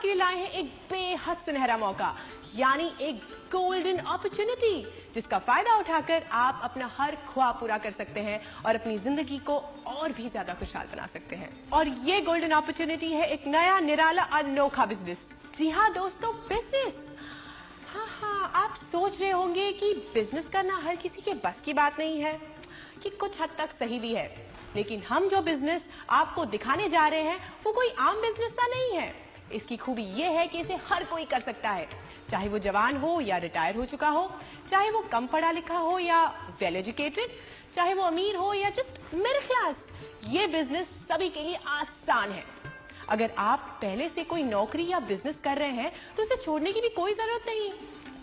आपके लिए लाए हैं एक बेहद सुनहरा मौका, यानी एक गोल्डन अपॉर्चुनिटी, जिसका फायदा उठाकर आप अपना हर ख्वाब पूरा कर सकते हैं और अपनी जिंदगी को और भी ज्यादा खुशहाल बना सकते हैं। और ये गोल्डन अपॉर्चुनिटी है एक नया निराला अनोखा बिजनेस। जी हाँ दोस्तों, बिजनेस। हाँ, आप सोच रहे होंगे कि बिजनेस करना हर किसी के बस की बात नहीं है, कि कुछ हद तक सही भी है, लेकिन हम जो बिजनेस आपको दिखाने जा रहे हैं वो कोई आम बिजनेस सा नहीं है। इसकी खूबी ये है कि इसे हर कोई कर सकता है, चाहे वो जवान हो या रिटायर हो चुका हो, चाहे वो कम पढ़ा लिखा हो या वेल एजुकेटेड, चाहे वो अमीर हो या जस्ट मिडिल क्लास। ये बिजनेस सभी के लिए आसान है। अगर आप पहले से कोई नौकरी या बिजनेस कर रहे हैं तो इसे छोड़ने की भी कोई जरूरत नहीं,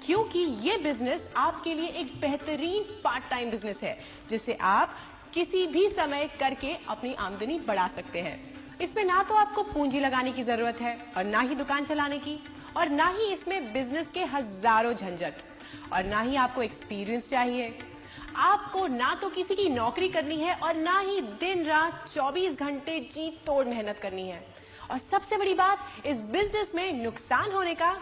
क्योंकि ये बिजनेस आपके लिए एक बेहतरीन पार्ट टाइम बिजनेस है, जिसे आप किसी भी समय करके अपनी आमदनी बढ़ा सकते हैं। इसमें ना तो आपको पूंजी लगाने की जरूरत है और ना ही दुकान चलाने की, और ना ही इसमें बिजनेस के हजारों झंझट, और ना ही आपको एक्सपीरियंस चाहिए। आपको ना तो किसी की नौकरी करनी है और ना ही दिन रात 24 घंटे जी तोड़ मेहनत करनी है। और सबसे बड़ी बात, इस बिजनेस में नुकसान होने का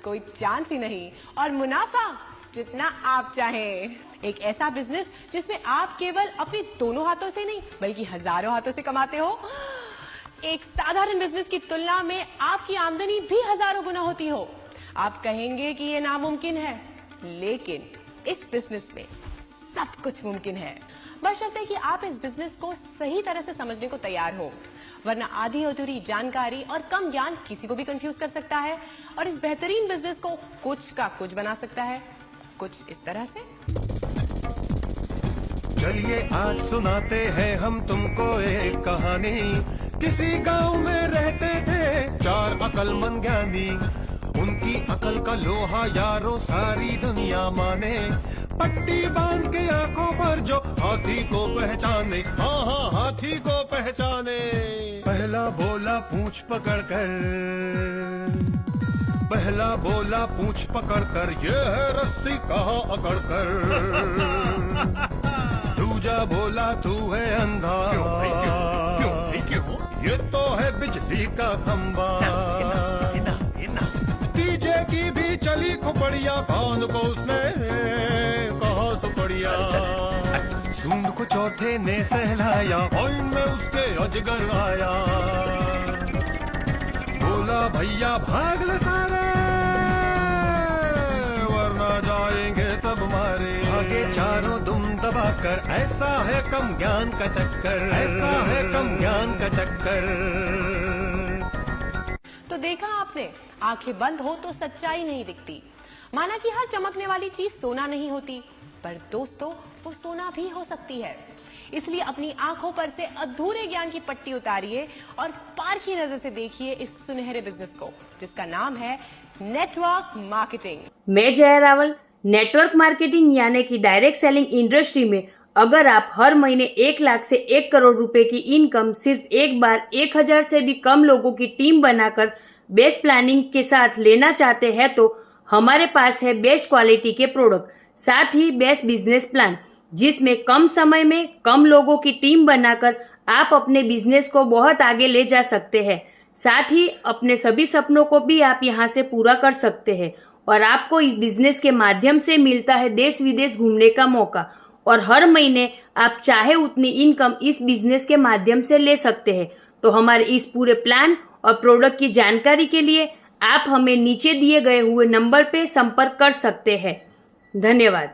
कोई चांस ही नहीं, और मुनाफा जितना आप चाहें। एक ऐसा बिजनेस जिसमें आप केवल अपने दोनों हाथों से नहीं बल्कि हजारों हाथों से कमाते हो। एक साधारण बिजनेस की तुलना में आपकी आमदनी भी हजारों गुना होती हो। आप कहेंगे कि ये नामुमकिन है, लेकिन इस बिजनेस में सब कुछ मुमकिन है, बशर्ते कि आप इस बिजनेस को सही तरह से समझने को तैयार हो, वरना आधी अधूरी जानकारी और कम ज्ञान किसी को भी कंफ्यूज कर सकता है और इस बेहतरीन बिजनेस को कुछ का कुछ बना सकता है, कुछ इस तरह से। चलिए आज सुनाते हैं हम तुमको एक कहानी। किसी गांव में रहते थे 4 अकलमंद ज्ञानी। उनकी अकल का लोहा यारों सारी दुनिया माने। पट्टी बांध के आंखों पर जो हाथी को पहचाने, हाँ हाथी को पहचाने। पहला बोला पूंछ पकड़कर, पहला बोला पूंछ पकड़कर, ये है रस्सी कहाँ अकड़कर। दूजा बोला तू है अंधा, ये तो है बिजली का खंबा। तीजे की भी चली खुपड़िया, कान को उसने कहा सुपड़िया। सूंड को चौथे ने सहलाया, और में उसके अजगर आया। बोला भैया भाग ले सारे, वरना जाएंगे सब मारे। आगे चारों दुम दबाकर, ऐसा है कम ज्ञान का चक्कर, ऐसा है कम ज्ञान का चक्कर। तो देखा आपने, आंखें बंद हो तो सच्चाई नहीं दिखती। माना कि हर चमकने वाली चीज सोना नहीं होती, पर दोस्तों वो सोना भी हो सकती है। इसलिए अपनी आंखों पर से अधूरे ज्ञान की पट्टी उतारिए और पारखी नजर से देखिए इस सुनहरे बिजनेस को, जिसका नाम है नेटवर्क मार्केटिंग। मैं जया रावल। नेटवर्क मार्केटिंग यानी कि डायरेक्ट सेलिंग इंडस्ट्री में अगर आप हर महीने 1 लाख से 1 करोड़ रुपए की इनकम सिर्फ एक बार 1000 से भी कम लोगों की टीम बनाकर बेस्ट प्लानिंग के साथ लेना चाहते हैं, तो हमारे पास है बेस्ट क्वालिटी के प्रोडक्ट, साथ ही बेस्ट बिजनेस प्लान, जिसमें कम समय में कम लोगों की टीम बनाकर आप अपने बिजनेस को बहुत आगे ले जा सकते हैं। साथ ही अपने सभी सपनों को भी आप यहाँ से पूरा कर सकते हैं, और आपको इस बिजनेस के माध्यम से मिलता है देश विदेश घूमने का मौका, और हर महीने आप चाहे उतनी इनकम इस बिजनेस के माध्यम से ले सकते हैं। तो हमारे इस पूरे प्लान और प्रोडक्ट की जानकारी के लिए आप हमें नीचे दिए गए हुए नंबर पे संपर्क कर सकते हैं। धन्यवाद।